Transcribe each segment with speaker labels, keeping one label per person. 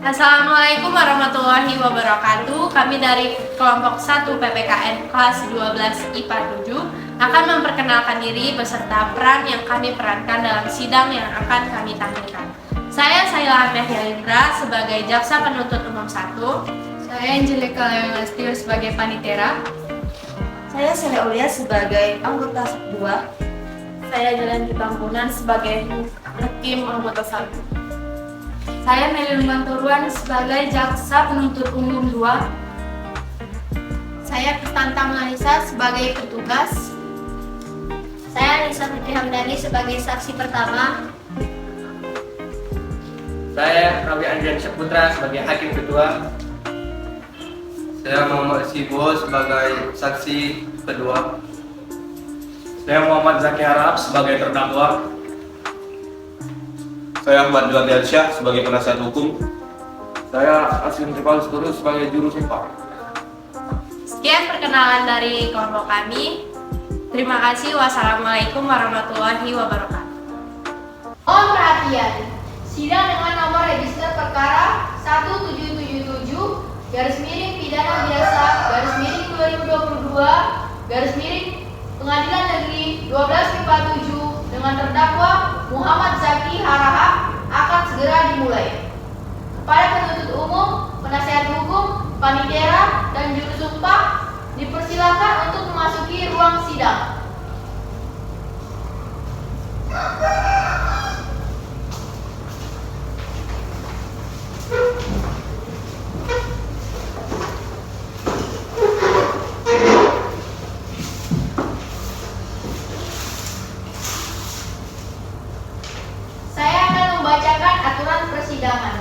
Speaker 1: Assalamualaikum warahmatullahi wabarakatuh. Kami dari kelompok 1 PPKN kelas 12 IPA 7 akan memperkenalkan diri beserta peran yang kami perankan dalam sidang yang akan kami tampilkan. Saya Saila Mehyalindra sebagai Jaksa Penuntut Umum 1.
Speaker 2: Saya Angelika Leonastio sebagai Panitera.
Speaker 3: Saya Sele Ulia sebagai anggota 2.
Speaker 1: Saya Jalan Tampunan sebagai Hakim anggota 1.
Speaker 2: Saya Meli Manturuan sebagai Jaksa Penuntut Umum 2.
Speaker 4: Saya Tantang Anissa sebagai petugas. Saya Anissa Fitri Hamdani sebagai saksi pertama.
Speaker 5: Saya Rabi Andrian Syahputra sebagai hakim kedua. Saya Muhammad Sibo sebagai saksi kedua.
Speaker 6: Saya Muhammad Zaki Harahap sebagai terdakwa.
Speaker 7: Saya Ahmad Juandiansyah sebagai penasihat hukum.
Speaker 8: Saya Asin Ripalus Turus sebagai juru sumpah.
Speaker 1: Sekian perkenalan dari kelompok kami. Terima kasih. Wassalamualaikum warahmatullahi wabarakatuh.
Speaker 4: Mohon perhatian. Sidang dengan nomor register perkara 1777 pidana biasa /2022 Pengadilan Negeri 12 IPA 7 dengan terdakwa Muhammad Zaki Harahap akan segera dimulai. Kepada penuntut umum, penasihat hukum, panitera, dan juru sumpah dipersilakan untuk memasuki ruang sidang. Membacakan aturan persidangan.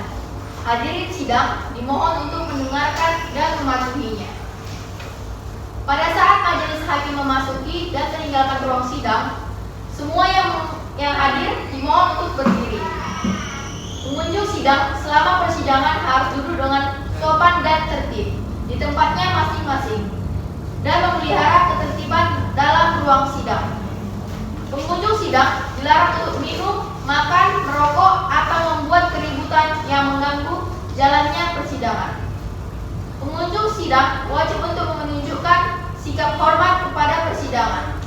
Speaker 4: Hadirin sidang dimohon untuk mendengarkan dan mematuhinya. Pada saat majelis hakim memasuki dan meninggalkan ruang sidang, semua yang hadir dimohon untuk berdiri. Pengunjung sidang selama persidangan harus duduk dengan sopan dan tertib di tempatnya masing-masing dan memelihara ketertiban dalam ruang sidang. Pengunjung sidang dilarang untuk minum, makan, merokok, atau membuat keributan yang mengganggu jalannya persidangan. Pengunjung sidang wajib untuk menunjukkan sikap hormat kepada persidangan.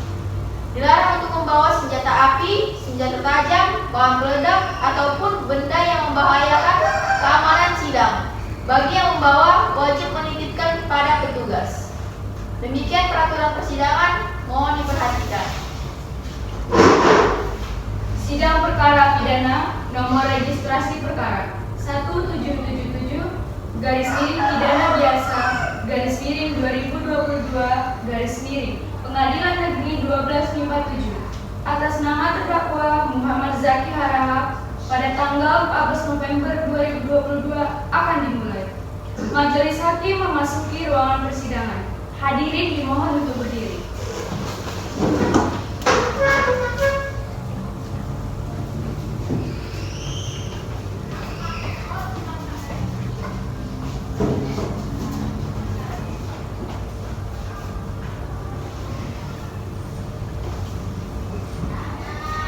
Speaker 4: Dilarang untuk membawa senjata api, senjata tajam, bahan peledak, ataupun benda yang membahayakan keamanan sidang. Bagi yang membawa, wajib menitipkan kepada petugas. Demikian peraturan persidangan, mohon diperhatikan.
Speaker 2: Sidang perkara pidana nomor registrasi perkara 1777 pidana biasa /2022 Pengadilan Negeri 12 IPA 7 atas nama terdakwa Muhammad Zaki Harahap pada tanggal 14 November 2022 akan dimulai. Majelis hakim memasuki ruangan persidangan. Hadirin dimohon untuk berdiri.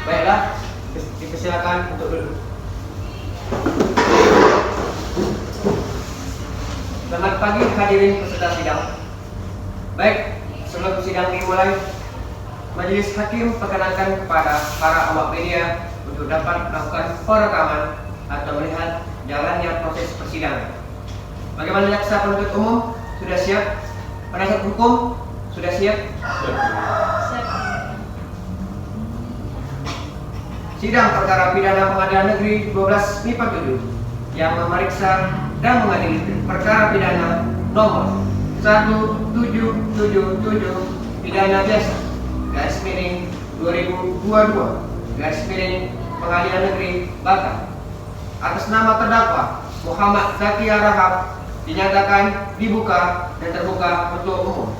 Speaker 5: Baiklah, dipersilakan untuk duduk. Selamat pagi hadirin peserta sidang. Baik, sebelum sidang dimulai, majelis hakim perkenankan kepada para awak media untuk dapat melakukan perekaman atau melihat jalannya proses persidangan. Bagaimana jaksa penuntut umum? Sudah siap? Penasihat hukum? Sudah siap? Sidang perkara pidana Pengadilan Negeri 12 IPA 7 yang memeriksa dan mengadili perkara pidana nomor 1777 pidana biasa /2022 Pengadilan Negeri Batam atas nama terdakwa Muhammad Zaki Harahap dinyatakan dibuka dan terbuka untuk umum.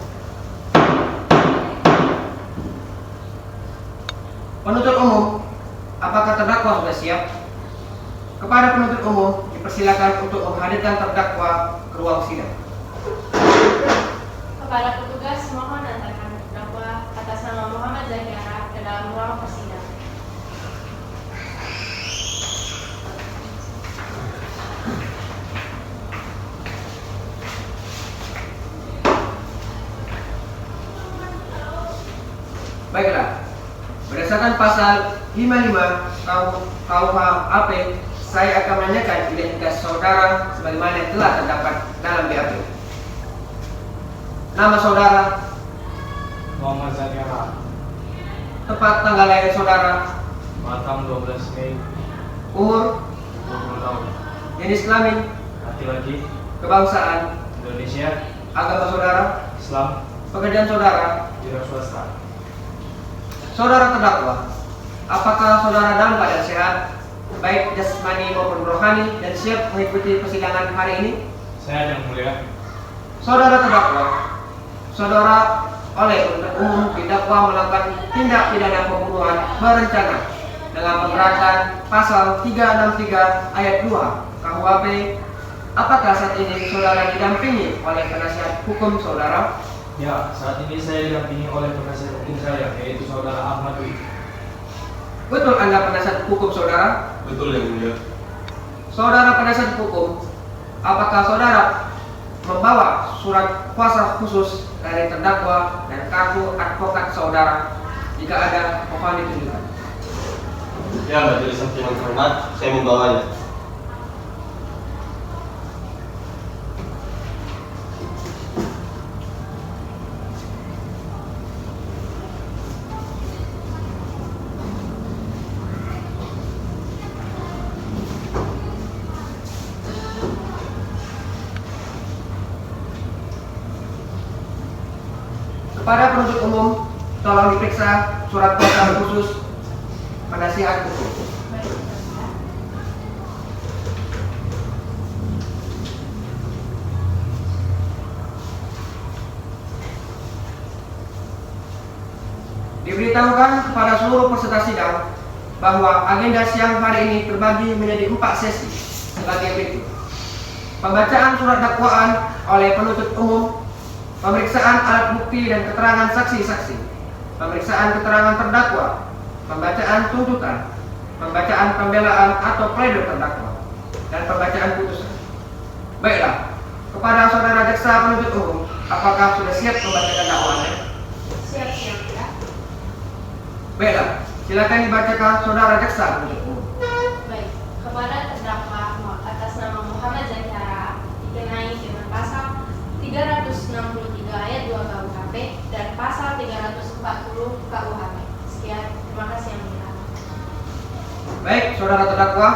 Speaker 5: Penuntut umum, apakah terdakwa sudah siap? Kepada penuntut umum dipersilakan untuk menghadirkan terdakwa ke ruang sidang.
Speaker 1: Kepada petugas mohon antarkan terdakwa atas nama Muhammad Zaki Harahap ke dalam ruang persidangan.
Speaker 5: Berdasarkan pasal 55 KUHP, saya akan menanyakan identitas saudara sebagaimana yang telah terdapat dalam BAP. Nama saudara,
Speaker 6: Muhammad Zaki Harahap,
Speaker 5: tempat tanggal lahir saudara,
Speaker 6: Batam 12 Mei
Speaker 5: umur,
Speaker 6: 20 tahun,
Speaker 5: jenis kelamin,
Speaker 6: laki-laki,
Speaker 5: kebangsaan,
Speaker 6: Indonesia,
Speaker 5: agama saudara,
Speaker 6: Islam,
Speaker 5: pekerjaan saudara.
Speaker 6: wira swasta.
Speaker 5: Saudara terdakwa, apakah saudara dalam keadaan sehat, baik jasmani maupun rohani, dan siap mengikuti persidangan hari ini?
Speaker 6: Saya yang mulia,
Speaker 5: Saudara terdakwa, saudara oleh penuntut umum didakwa melakukan tindak pidana pembunuhan berencana dengan memberatkan pasal 363 ayat 2 KUHP. Apakah saat ini saudara didampingi oleh penasihat hukum saudara?
Speaker 6: ya, saat ini saya didampingi oleh penasihat hukum saya, yaitu saudara Ahmad Dwi.
Speaker 5: Betul Anda penasihat hukum saudara?
Speaker 7: Betul yang mulia.
Speaker 5: Saudara penasihat hukum, apakah saudara membawa surat kuasa khusus dari terdakwa dan kartu advokat saudara? Jika ada, mohon ditunjukkan.
Speaker 7: Ya, majelis hakim yang terhormat, saya membawanya.
Speaker 5: Kepada penuntut umum, tolong diperiksa surat kuasa khusus penasihat hukum. Diberitahukan kepada seluruh peserta sidang bahwa agenda siang hari ini terbagi menjadi 4 sesi sebagai berikut: pembacaan surat dakwaan oleh penuntut umum, pemeriksaan alat bukti dan keterangan saksi-saksi, pemeriksaan keterangan terdakwa, pembacaan tuntutan, pembacaan pembelaan atau pledoi terdakwa, dan pembacaan putusan. Baiklah, kepada saudara jaksa penuntut umum, apakah sudah siap membacakan dakwaannya?
Speaker 2: Siap-siap ya.
Speaker 5: Baiklah, silakan dibacakan saudara jaksa penuntut umum.
Speaker 1: Baik, kepada terdakwa atas nama Muhammad Zaki Harahap dikenai dengan pasal 363 ayat 2 KUHP dan pasal 340 KUHP. Sekian, terima kasih yang mulia.
Speaker 5: Baik, saudara terdakwa,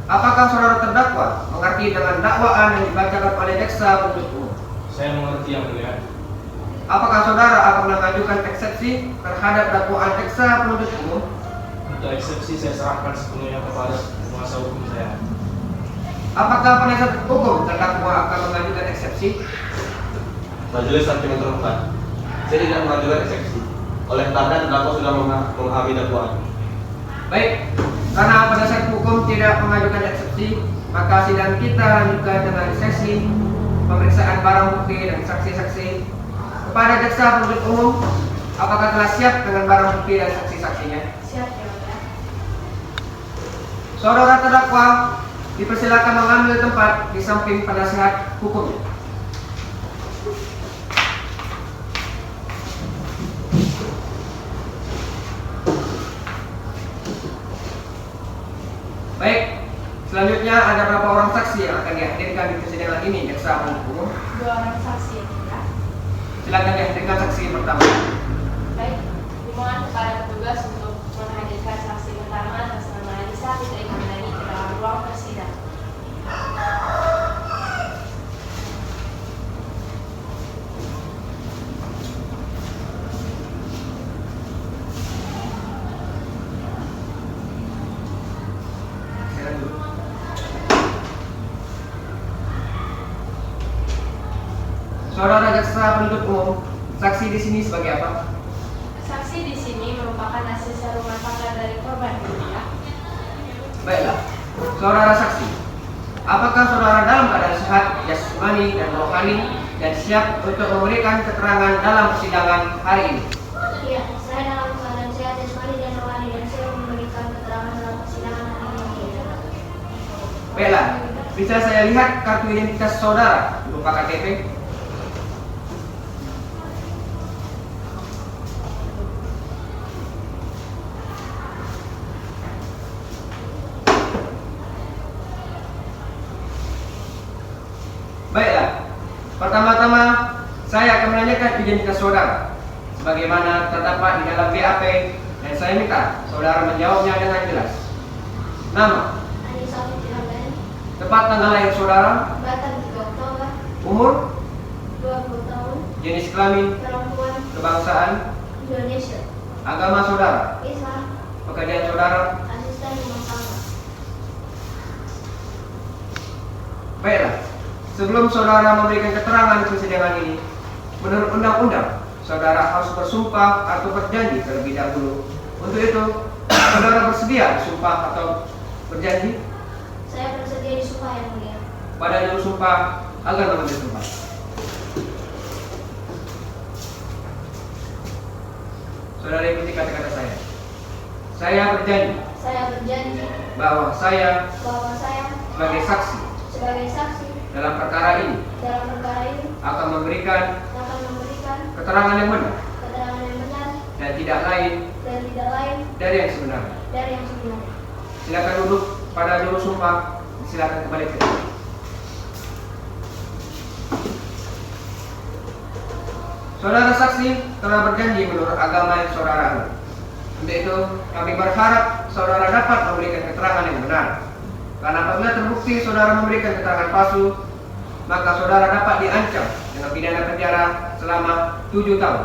Speaker 5: apakah saudara terdakwa mengerti dengan dakwaan yang dibacakan oleh jaksa penuntut umum?
Speaker 6: Saya mengerti yang mulia.
Speaker 5: Apakah saudara akan mengajukan eksepsi terhadap dakwaan jaksa penuntut umum?
Speaker 6: Untuk eksepsi saya serahkan sepenuhnya kepada kuasa hukum saya.
Speaker 5: Apakah penasihat hukum terdakwa akan mengajukan eksepsi?
Speaker 7: Majelis hakim yang terhormat, saya tidak mengajukan eksepsi oleh karena terdakwa sudah memahami dakwaan.
Speaker 5: Baik, karena penasihat hukum tidak mengajukan eksepsi, maka sidang kita lanjutkan dengan sesi pemeriksaan barang bukti dan saksi-saksi. Kepada jaksa penuntut umum, apakah telah siap dengan barang bukti dan saksi-saksinya?
Speaker 1: Siap, ya mulia.
Speaker 5: Saudara terdakwa dipersilakan mengambil tempat di samping penasihat hukumnya. Baik, selanjutnya ada berapa orang saksi yang akan dihadirkan di persidangan ini, jaksa penuntut umum?
Speaker 1: 2 orang saksi yang mulia.
Speaker 5: Silakan dihadirkan saksi pertama.
Speaker 1: Baik, dimohon kepada petugas untuk menghadirkan saksi pertama atas nama Alisa Fitri Hamdani ke dalam ruang persidangan.
Speaker 5: Silakan dulu. Saudara jaksa penuntut umum, saksi di sini sebagai apa?
Speaker 1: Saksi di sini merupakan asisten rumah tangga dari korban, ya.
Speaker 5: Baiklah, saudara saksi, apakah saudara dalam keadaan sehat, jasmani dan rohani dan siap untuk memberikan keterangan dalam persidangan hari ini?
Speaker 9: Iya, saya dalam keadaan sehat jasmani dan rohani dan siap memberikan keterangan dalam persidangan hari ini.
Speaker 5: Baiklah, bisa saya lihat kartu identitas saudara berupa KTP? menyampaikan identitas saudara sebagaimana terdapat di dalam BAP dan saya minta saudara menjawabnya dengan jelas. Nama,
Speaker 9: Anissa Fitrihandayani,
Speaker 5: tepat tanggal lahir saudara,
Speaker 9: Batam 3 Oktober,
Speaker 5: umur,
Speaker 9: 20 tahun,
Speaker 5: jenis kelamin,
Speaker 9: perempuan,
Speaker 5: kebangsaan,
Speaker 9: Indonesia,
Speaker 5: agama saudara,
Speaker 9: Islam,
Speaker 5: pekerjaan saudara.
Speaker 9: asisten rumah tangga.
Speaker 5: Baiklah, sebelum saudara memberikan keterangan di persidangan ini, menurut undang-undang, saudara harus bersumpah atau berjanji terlebih dahulu. Untuk itu, saudara bersedia disumpah atau berjanji?
Speaker 9: Saya bersedia disumpah yang mulia.
Speaker 5: Pada juru sumpah agar mengambil sumpah. Saudara ikuti kata-kata saya. Saya berjanji
Speaker 9: Saya berjanji
Speaker 5: bahwa saya
Speaker 9: bahwa saya
Speaker 5: sebagai saksi
Speaker 9: sebagai saksi
Speaker 5: dalam perkara ini
Speaker 9: dalam perkara ini
Speaker 5: akan memberikan
Speaker 9: akan memberikan
Speaker 5: keterangan yang benar
Speaker 9: keterangan yang benar
Speaker 5: dan tidak lain
Speaker 9: dan tidak lain
Speaker 5: dari yang sebenarnya.
Speaker 9: dari yang sebenarnya.
Speaker 5: Silakan duduk pada juru sumpah. Silakan kembali ke tempat. Saudara saksi telah berjanji menurut agama yang saudara anut. Untuk itu, kami berharap saudara dapat memberikan keterangan yang benar. Karena apabila terbukti saudara memberikan keterangan palsu, maka saudara dapat diancam dengan pidana penjara selama 7 tahun.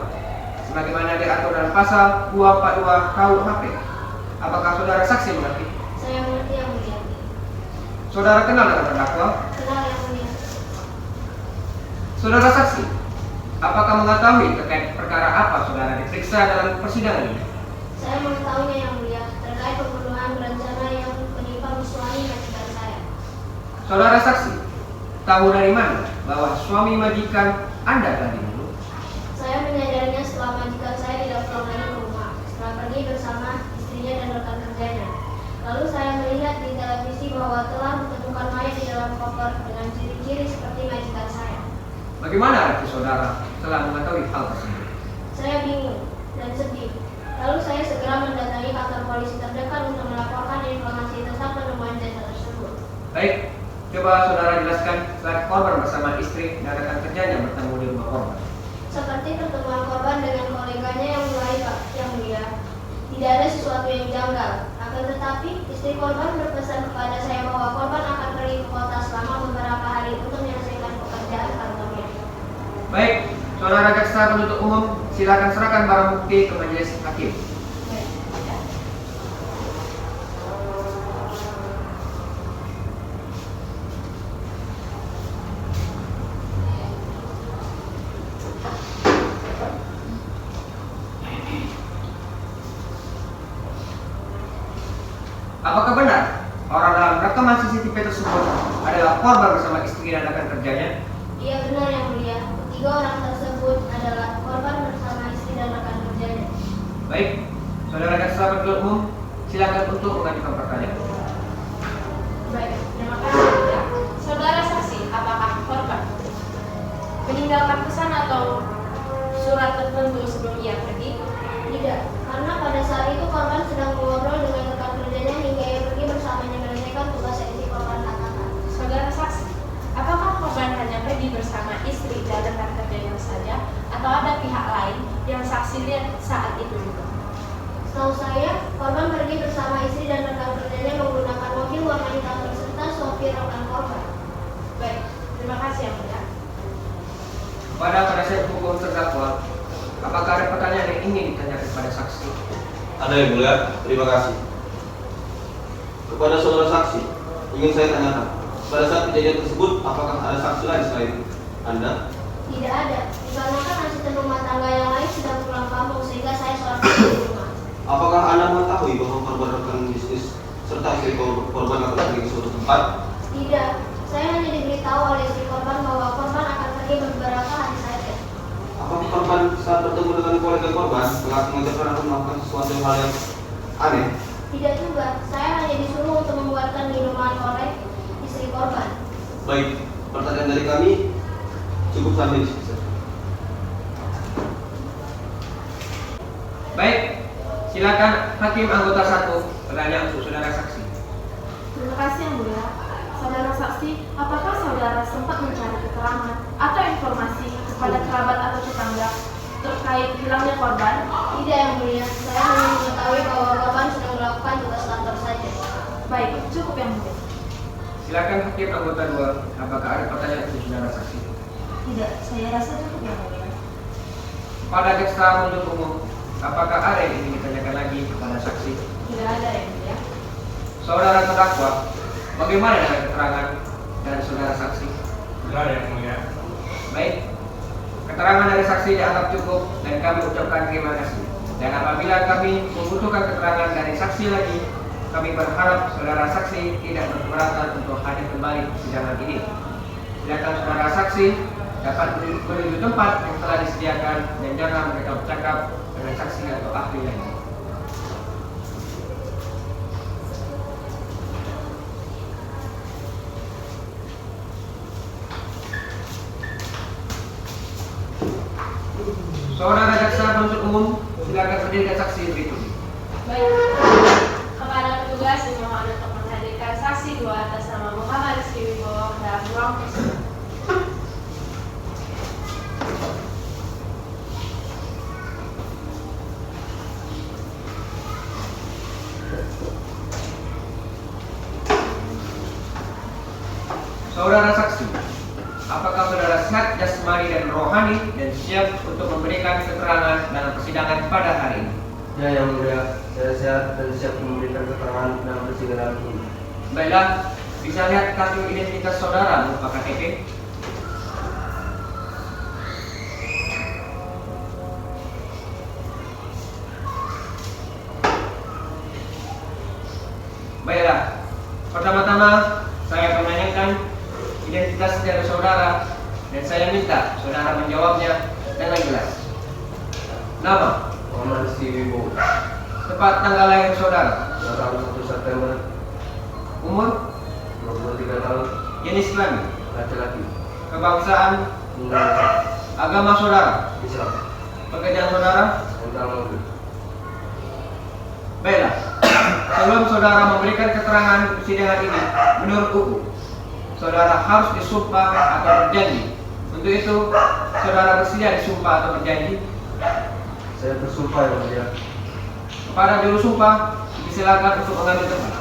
Speaker 5: Sebagaimana diatur dalam pasal 242 KUHP. Apakah saudara saksi mengerti?
Speaker 9: Saya mengerti yang mulia.
Speaker 5: Saudara kenal dengan terdakwa?
Speaker 9: Kenal yang mulia.
Speaker 5: Saudara saksi, apakah mengetahui terkait perkara apa saudara diperiksa dalam persidangan ini?
Speaker 9: Saya mengetahuinya yang mulia terkait pembunuhan berencana yang menimpa suami majikan saya.
Speaker 5: Saudara saksi, tahu dari mana bahwa suami majikan Anda telah dibunuh?
Speaker 9: Saya menyadarinya setelah majikan saya tidak pulang lagi ke rumah setelah pergi bersama istrinya dan rekan kerjanya. Lalu saya melihat di televisi bahwa telah ditemukan mayat di dalam koper dengan ciri-ciri seperti majikan saya.
Speaker 5: Bagaimana arti saudara telah mengetahui hal tersebut?
Speaker 9: Saya bingung dan sedih. Lalu saya segera mendatangi kantor polisi terdekat untuk melaporkan informasi tentang penemuan jasad tersebut.
Speaker 5: Baik, coba saudara jelaskan saat korban bersama istri dan rekan kerjanya bertemu di rumah korban.
Speaker 9: Seperti pertemuan korban dengan koleganya yang mulai Pak yang mulia, tidak ada sesuatu yang janggal. Akan tetapi, istri korban berpesan kepada saya bahwa korban akan pergi ke kota selama beberapa hari untuk menyelesaikan pekerjaan kantornya.
Speaker 5: Baik, saudara jaksa penuntut umum, silakan serahkan barang bukti ke majelis hakim. Apakah benar orang dalam rekaman CCTV tersebut adalah korban bersama istri dan rekan kerjanya?
Speaker 9: Iya benar yang mulia. Ketiga orang tersebut adalah korban bersama istri dan rekan kerjanya.
Speaker 5: Baik, saudara jaksa penuntut umum, silakan untuk mengajukan pertanyaan.
Speaker 1: Baik, terima kasih. Ya. Saudara saksi, apakah korban meninggalkan pesan atau surat tertentu sebelum ia pergi?
Speaker 9: Tidak, karena pada saat itu korban sedang mengobrol dengan rekan kerjanya hingga ia pergi bersamanya menyelesaikan tugas yang si korban katakan.
Speaker 1: Saudara saksi, apakah korban hanya pergi bersama istri dan rekan kerjanya saja, atau ada pihak lain yang saksi lihat saat itu juga?
Speaker 9: Setahu saya, korban pergi bersama istri dan rekan kerjanya menggunakan mobil warna hitam berserta sopir rekan korban.
Speaker 1: Baik, terima kasih yang mulia.
Speaker 5: Kepada penasihat hukum terdakwa, apakah ada pertanyaan yang ingin ditanyakan kepada saksi?
Speaker 7: Ada yang mulia, terima kasih. Kepada saudara saksi, ingin saya tanyakan, pada saat kejadian tersebut, apakah ada saksi lain selain Anda?
Speaker 9: Tidak ada, dikarenakan asisten rumah tangga yang lain sedang pulang kampung sehingga saya sholat di rumah.
Speaker 7: Apakah Anda mengetahui bahwa korban rekan bisnis serta istri korban akan pergi ke suatu tempat?
Speaker 9: Tidak, saya hanya diberitahu oleh istri korban bahwa korban akan pergi beberapa hari saja.
Speaker 7: Apakah korban saat bertemu dengan keluarga korban telah mengajarkan akan melakukan sesuatu hal yang aneh?
Speaker 9: Tidak juga, saya hanya disuruh untuk membuatkan minuman oleh istri korban.
Speaker 7: Baik, pertanyaan dari kami cukup sampai di sini.
Speaker 5: Baik, silakan hakim anggota 1 bertanya untuk saudara saksi.
Speaker 10: Terima kasih yang mulia. Saudara saksi, apakah saudara sempat mencari keterangan atau informasi kepada kerabat atau tetangga terkait hilangnya korban?
Speaker 9: Tidak yang mulia, saya hanya mengetahui bahwa korban sedang melakukan tugas kantor saja.
Speaker 10: Baik, cukup yang mulia.
Speaker 5: Silakan hakim anggota 2, apakah ada pertanyaan untuk saudara saksi?
Speaker 3: Tidak, saya rasa cukup yang mulia.
Speaker 5: Kepada jaksa penuntut umum, apakah ada yang ingin ditanyakan lagi kepada saksi?
Speaker 2: Tidak ada yang mulia.
Speaker 5: Saudara terdakwa, bagaimana dengan keterangan dari saudara saksi?
Speaker 6: Tidak ada yang mulia.
Speaker 5: Baik, keterangan dari saksi dianggap cukup dan kami ucapkan terima kasih. Dan apabila kami membutuhkan keterangan dari saksi lagi, kami berharap saudara saksi tidak berkeberatan untuk hadir kembali di persidangan ini. Silakan saudara saksi dapat menuju tempat yang telah disediakan dan jangan mereka bercakap dengan saksi atau ahli lain. Saudara jaksa penuntut umum, silakan hadirkan saksi berikut.
Speaker 1: Baik, kepada petugas dimohon untuk menghadirkan saksi 2 atas nama Muhammad Rizky Wibowo dalam ruang persidangan.
Speaker 5: Saudara saksi, apakah saudara sehat jasmani dan rohani dan siap untuk memberikan keterangan dalam persidangan pada hari ini?
Speaker 11: Ya, yang mulia, saya sehat dan siap memberikan keterangan dalam persidangan ini.
Speaker 5: Baiklah, bisa lihat kartu identitas saudara berupa KTP? Baiklah, pertama-tama saya menanyakan identitas dari saudara dan saya minta saudara menjawabnya dengan jelas. Nama,
Speaker 11: Muhammad Rizky Wibowo,
Speaker 5: tempat tanggal lahir saudara,
Speaker 11: tanggal 1 September,
Speaker 5: umur,
Speaker 11: 23 tahun,
Speaker 5: jenis kelamin,
Speaker 11: laki-laki,
Speaker 5: kebangsaan,
Speaker 11: Indonesia,
Speaker 5: agama saudara,
Speaker 11: Islam,
Speaker 5: pekerjaan saudara.
Speaker 11: tentang mobil.
Speaker 5: Baiklah, sebelum saudara memberikan keterangan di persidangan ini, menurut UU, saudara harus disumpah atau berjanji. Untuk itu, saudara bersedia disumpah atau berjanji?
Speaker 11: Saya bersumpah yang mulia.
Speaker 5: Kepada juru sumpah, disilakan untuk mengambil tempat.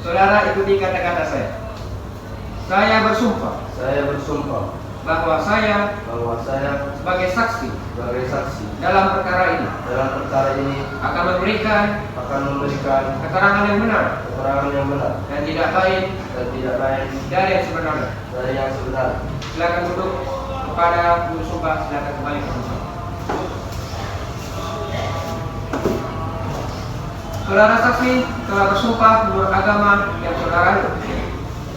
Speaker 5: Saudara ikuti kata-kata saya. Saya bersumpah
Speaker 11: Saya bersumpah
Speaker 5: bahwa saya
Speaker 11: bahwa saya
Speaker 5: sebagai saksi
Speaker 11: sebagai saksi
Speaker 5: dalam perkara ini
Speaker 11: dalam perkara ini
Speaker 5: akan memberikan keterangan yang benar dan tidak lain dari yang sebenarnya. Silakan duduk. Kepada juru sumpah, silakan kembali ke tempat. Saudara saksi telah bersumpah menurut agama yang saudara anut.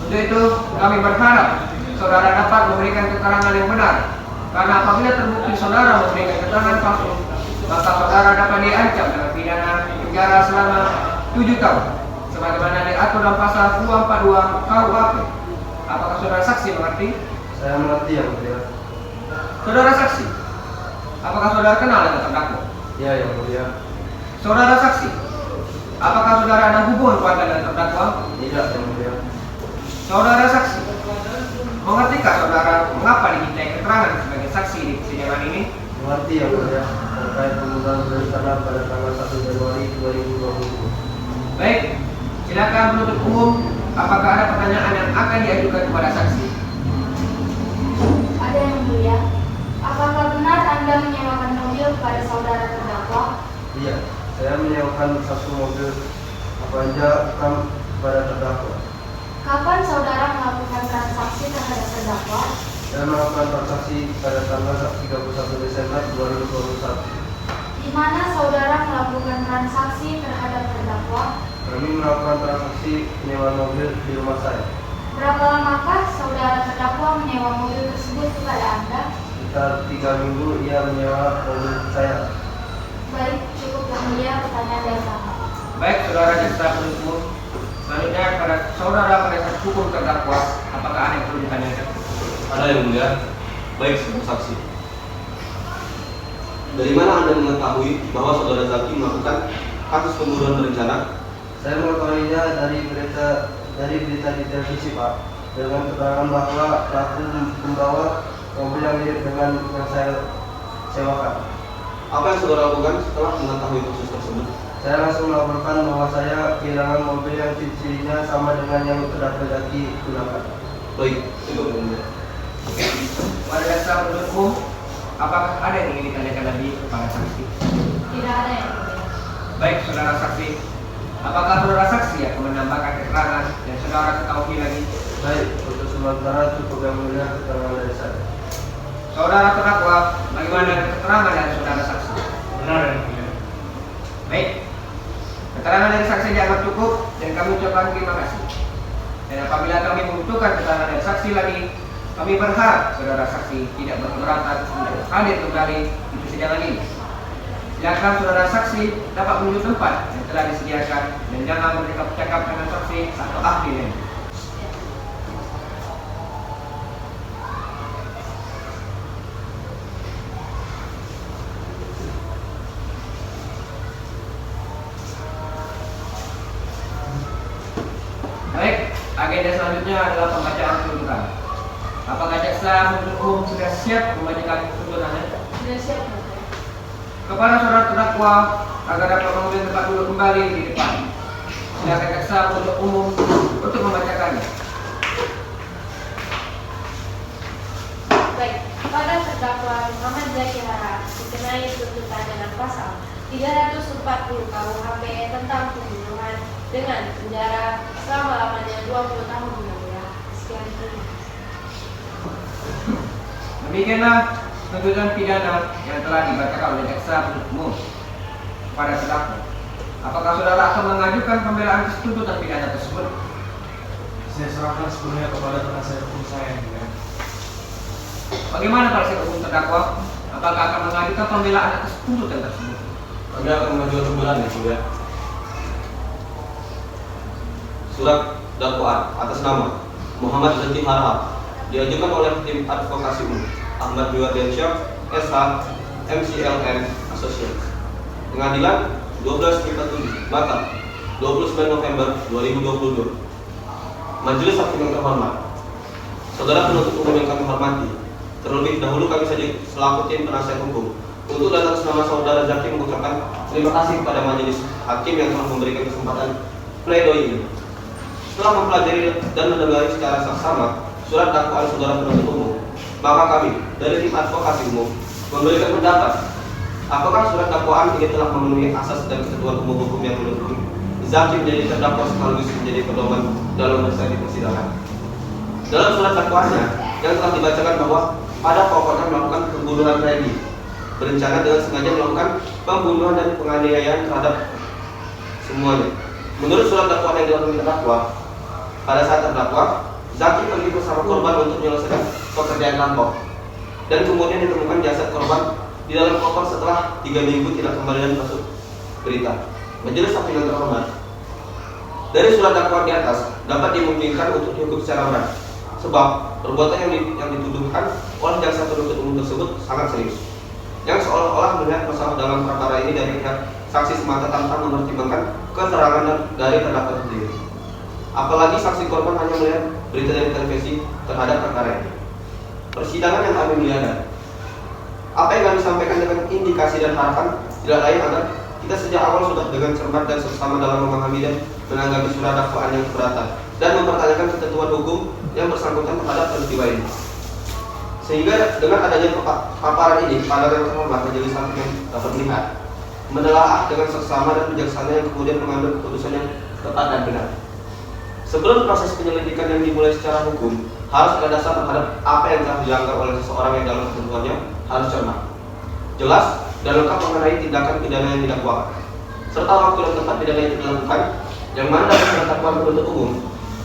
Speaker 5: Untuk itu, kami berharap saudara dapat memberikan keterangan yang benar. Karena apabila terbukti saudara memberikan keterangan palsu, maka saudara dapat diancam dengan pidana penjara selama 7 tahun, sebagaimana diatur dalam pasal 242 KUHP. Apakah saudara saksi mengerti?
Speaker 11: Saya mengerti yang mulia.
Speaker 5: Saudara saksi, apakah saudara kenal dengan terdakwa?
Speaker 11: Ya, yang mulia.
Speaker 5: Saudara saksi, apakah saudara ada hubungan keluarga dengan terdakwa?
Speaker 11: Tidak, yang mulia.
Speaker 5: Saudara saksi, mengertikah saudara mengapa dimintai keterangan sebagai saksi di persidangan ini?
Speaker 11: Mengerti yang mulia, terkait pembunuhan berencana pada tanggal 1 Januari 2020.
Speaker 5: Baik, silakan penuntut umum. Apakah ada pertanyaan yang akan diajukan kepada saksi?
Speaker 2: Ada yang mulia. Apakah benar Anda menyewakan mobil kepada saudara terdakwa?
Speaker 11: Iya, saya menyewakan satu mobil bukan kepada terdakwa.
Speaker 2: Kapan saudara melakukan transaksi terhadap terdakwa?
Speaker 11: Saya melakukan transaksi pada tanggal 31 Desember 2021.
Speaker 2: Di mana saudara melakukan transaksi terhadap terdakwa?
Speaker 11: Kami melakukan transaksi menyewa mobil di rumah saya.
Speaker 2: Berapa lamakah saudara terdakwa menyewa mobil tersebut kepada Anda?
Speaker 11: Sekitar 3 minggu ia menyewa mobil saya.
Speaker 2: Baik, cukup yang mulia pertanyaan dari kami.
Speaker 5: Baik, saudara jaksa penuntut umum. Selanjutnya kepada saudara penasihat hukum terdakwa, apakah ada yang perlu ditanyakan?
Speaker 7: Ada yang mulia. Baik, sebagai saksi. Dari mana Anda mengetahui bahwa saudara Zaki melakukan kasus pembunuhan berencana?
Speaker 11: Saya mengetahuinya dari berita di televisi, Pak. dengan keterangan bahwa pelaku membawa mobil yang mirip dengan yang saya sewakan.
Speaker 7: Apa yang saudara lakukan setelah mengetahui kasus tersebut?
Speaker 11: Saya langsung melaporkan bahwa saya kehilangan mobil yang ciri-cirinya sama dengan yang terdakwa Zaki gunakan.
Speaker 7: Baik, cukup yang mulia.
Speaker 5: Pada dasar penuntut umum, apakah ada yang ingin ditanyakan lagi kepada saksi?
Speaker 4: Tidak ada yang mulia.
Speaker 5: Baik, saudara saksi. Apakah saudara saksi akan menambahkan keterangan yang saudara ketahui lagi?
Speaker 11: Baik, untuk sementara cukup yang mulia keterangan dari saya.
Speaker 5: Saudara terdakwa, bagaimana keterangan dari saudara saksi?
Speaker 6: Benar yang mulia.
Speaker 5: Baik, keterangan dari saksi dianggap cukup dan kami ucapkan terima kasih. Dan apabila kami membutuhkan keterangan dari saksi lagi, kami berharap saudara saksi tidak berkeberatan untuk hadir kembali di persidangan ini. Silakan saudara saksi dapat menuju tempat yang telah disediakan dan jangan bercakap-cakap dengan saksi atau ahli lain. Baik, agenda selanjutnya adalah pembacaan tuntutan. Apakah jaksa penuntut umum sudah siap membacakan tuntutannya?
Speaker 4: Sudah siap, Mulia.
Speaker 5: Kepada saudara terdakwa agar dapat mengambil tempat duduk kembali di depan. Silakan jaksa penuntut umum untuk membacakannya.
Speaker 1: Baik, kepada terdakwa Muhammad Zaki Harahap dikenai tuntutan dengan pasal 340 KUHP tentang pembunuhan dengan penjara selama-lamanya 20 tahun penjara. Sekian terima kasih.
Speaker 5: Demikianlah tuntutan pidana yang telah dibacakan oleh jaksa penuntut umum kepada terdakwa. Apakah saudara akan mengajukan pembelaan atas tuntutan pidana tersebut?
Speaker 6: Saya serahkan sepenuhnya kepada penasihat hukum saya yang mulia.
Speaker 5: Bagaimana penasihat hukum terdakwa? Apakah akan mengajukan pembelaan atas tuntutan tersebut?
Speaker 7: Kami akan mengajukan pembelaan yang mulia. Surat dakwaan atas nama Muhammad Zaki Harahap diajukan oleh tim advokasi umum Ahmad Biwardiansyah, SH, MCLM Associates. Pengadilan 12/7 Batam, 29 November 2022. Majelis Hakim yang terhormat, saudara penuntut umum yang kami hormati, terlebih dahulu kami saja selaku tim penasihat hukum untuk dan atas nama saudara Zaki mengucapkan terima kasih kepada majelis hakim yang telah memberikan kesempatan pledoi ini. Setelah mempelajari dan mendengar secara saksama surat dakwaan saudara penuntut umum, maka kami dari tim advokasi umum memberikan pendapat apakah surat dakwaan ini telah memenuhi asas dan ketentuan umum hukum yang mendukung Zaki menjadi terdakwa sekaligus menjadi pedoman dalam di persidangan. Dalam surat dakwaannya yang telah dibacakan bahwa pada pokoknya melakukan pembunuhan Regi berencana dengan sengaja melakukan pembunuhan dan penganiayaan terhadap semuanya. Menurut surat dakwaan yang dilakukan terdakwa, pada saat terdakwa Zaki pergi bersama korban untuk menyelesaikan pekerjaan rampok dan kemudian ditemukan jasad korban di dalam koper setelah 3 minggu tidak kembali dan masuk berita. Majelis hakim yang terhormat, dari surat dakwaan di atas dapat dimungkinkan untuk dihukum secara berat sebab perbuatan yang dituduhkan oleh jaksa penuntut umum tersebut sangat serius, yang seolah-olah melihat masalah dalam perkara ini dari pihak saksi semata tanpa mempertimbangkan keterangan dari terdakwa sendiri. Apalagi saksi korban hanya melihat berita dari televisi terhadap perkara ini. Persidangan yang kami muliakan, apa yang kami sampaikan dengan indikasi dan harapan tidak lain agar kita sejak awal sudah dengan cermat dan seksama dalam memahami dan menanggapi surat dakwaan yang keberatan dan mempertanyakan ketentuan hukum yang bersangkutan terhadap peristiwa ini. Sehingga dengan adanya paparan ini, pada yang terhormat majelis hakim yang dapat melihat, menelaah dengan seksama dan bijaksana yang kemudian mengambil keputusan yang tepat dan benar. Sebelum proses penyelidikan yang dimulai secara hukum, harus ada dasar terhadap apa yang telah dilanggar oleh seseorang yang dalam ketentuannya harus cermat, jelas, dan lengkap mengenai tindakan pidana yang didakwakan, serta waktu dan tempat pidana itu dilakukan, yang mana dalam surat dakwaan penuntut umum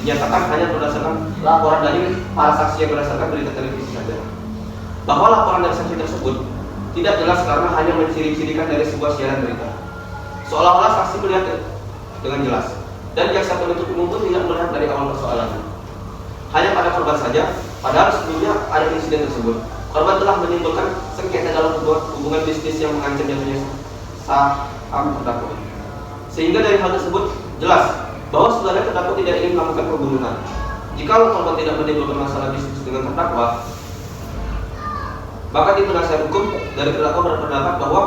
Speaker 7: dinyatakan hanya berdasarkan laporan dari para saksi yang berdasarkan berita televisi saja. Bahwa laporan dari saksi tersebut tidak jelas karena hanya menciri-cirikan dari sebuah siaran berita, seolah-olah saksi melihat dengan jelas, dan jaksa penuntut umum pun tidak melihat dari awal persoalan. Hanya pada korban saja, padahal sebelumnya ada insiden tersebut. Korban telah menimbulkan sengketa dalam hubungan bisnis yang mengancam jatuhnya saham terdakwa. Sehingga dari hal tersebut jelas bahwa saudara terdakwa tidak ingin melakukan pembunuhan. Jikalau korban tidak menimbulkan masalah bisnis dengan terdakwa, maka di penasihat hukum dari terdakwa berpendapat bahwa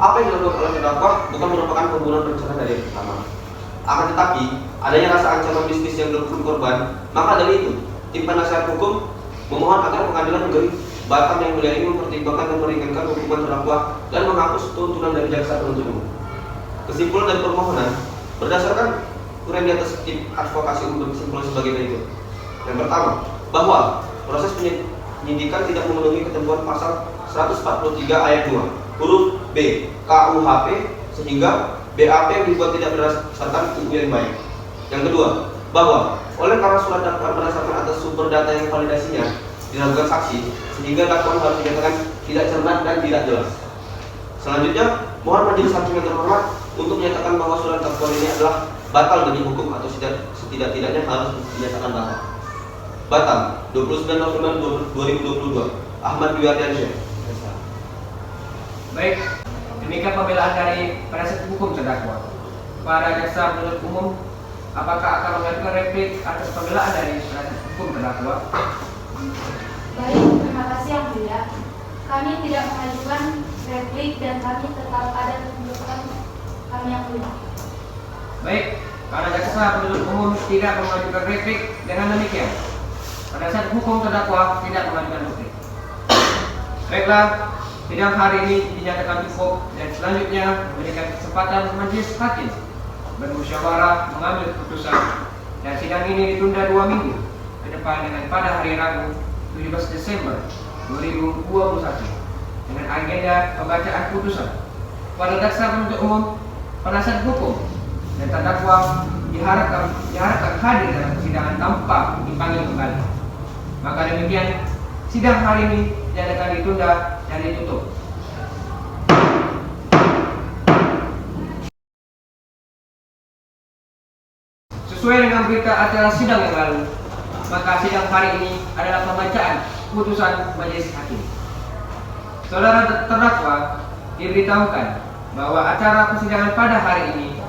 Speaker 7: apa yang dilakukan oleh terdakwa bukan merupakan pembunuhan berencana dari yang pertama. Akan tetapi, adanya rasa ancaman bisnis yang dilakukan korban, maka dari itu, tim penasihat hukum memohon agar pengadilan negeri Batam yang mulia ini mempertimbangkan dan meringankan hukuman terdakwa dan menghapus tuntutan dari jaksa penuntut umum. Kesimpulan dari permohonan berdasarkan uraian di atas tim advokasi umum berkesimpulan sebagai berikut. Yang pertama, bahwa proses penyidikan tidak memenuhi ketentuan pasal 143 ayat 2 huruf B KUHP sehingga BAP yang dibuat tidak berdasarkan UU yang baik. Yang kedua, bahwa oleh karena surat dakwaan berdasarkan atas sumber data yang validasinya dilakukan saksi, sehingga dakwaan harus dinyatakan tidak cermat dan tidak jelas. Selanjutnya, mohon majelis hakim yang terhormat untuk menyatakan bahwa surat dakwaan ini adalah batal demi hukum atau setidak-tidaknya harus dinyatakan batal. Batam, 29 November 2022. Ahmad Dwi Ardiansyah.
Speaker 5: Baik, demikian pembelaan dari penasihat hukum terdakwa. Para jaksa penuntut umum, apakah akan mengajukan replik atas pembelaan dari penasihat hukum terdakwa?
Speaker 2: Baik, terima kasih yang mulia. Kami tidak mengajukan replik dan kami tetap ada tuntutan kami yang mulia.
Speaker 5: Baik, para jaksa penuntut umum tidak mengajukan replik. Dengan demikian, penasihat hukum terdakwa tidak mengajukan replik. Baiklah, sidang hari ini dinyatakan cukup dan selanjutnya memberikan kesempatan majelis hakim bermusyawarah mengambil keputusan dan sidang ini ditunda 2 minggu ke depan dengan pada hari Rabu 17 Desember 2021 dengan agenda pembacaan putusan. Pada jaksa penuntut umum, penasihat hukum dan terdakwa diharapkan hadir dalam persidangan tanpa dipanggil kembali. Maka demikian, sidang hari ini dinyatakan ditunda dan ditutup. Sesuai dengan berita acara sidang yang lalu, maka sidang hari ini adalah pembacaan putusan majelis hakim. Saudara terdakwa diberitahukan bahwa acara persidangan pada hari ini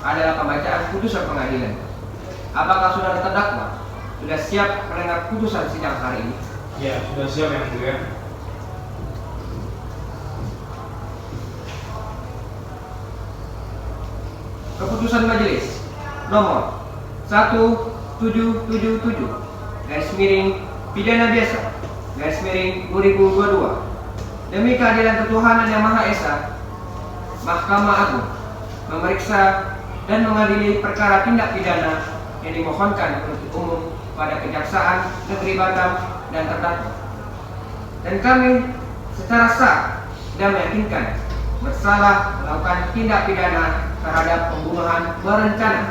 Speaker 5: adalah pembacaan putusan pengadilan. Apakah saudara terdakwa sudah siap mendengar putusan sidang hari ini?
Speaker 6: Ya, sudah siap yang mulia.
Speaker 5: Keputusan majelis nomor 1777 garis miring pidana biasa garis miring 2022 demi keadilan ketuhanan yang Maha Esa, Mahkamah Agung memeriksa dan mengadili perkara tindak pidana yang dimohonkan penuntut umum pada Kejaksaan Negeri Batam dan terdakwa, dan kami secara sah dan meyakinkan bersalah melakukan tindak pidana terhadap pembunuhan berencana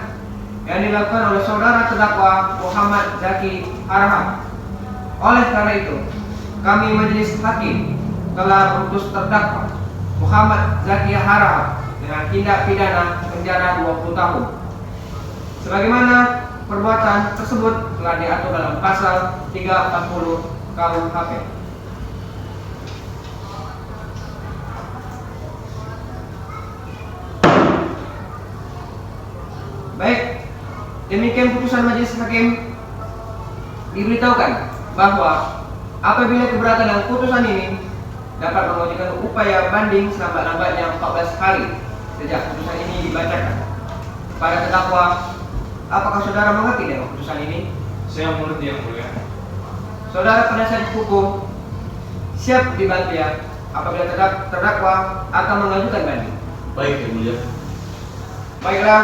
Speaker 5: yang dilakukan oleh saudara terdakwa Muhammad Zaki Harahap. Oleh karena itu, kami majelis hakim telah memutus terdakwa Muhammad Zaki Harahap dengan tindak pidana penjara 20 tahun. Sebagaimana perbuatan tersebut telah diatur dalam pasal 340 KUHP. Baik, demikian putusan majelis hakim. Diberitahukan bahwa apabila keberatan dalam putusan ini dapat mengajukan upaya banding selambat-lambatnya 14 hari sejak putusan ini dibacakan. Pada terdakwa, apakah saudara mengerti dengan putusan ini?
Speaker 6: Saya mengerti yang mulia.
Speaker 5: Saudara penasihat hukum siap dibantu ya apabila terdakwa akan mengajukan banding.
Speaker 7: Baik yang mulia.
Speaker 5: Baiklah,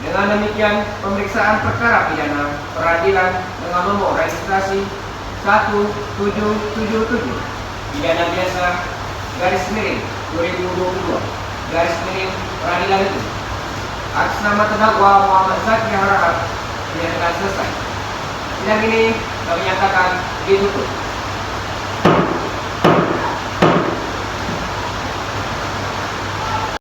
Speaker 5: dengan demikian pemeriksaan perkara pidana peradilan dengan nomor registrasi 1777 pidana biasa garis miring 2022 garis miring peradilan itu atas nama terdakwa Muhammad Zaki Harahap dinyatakan selesai. Sidang ini kami nyatakan ditutup.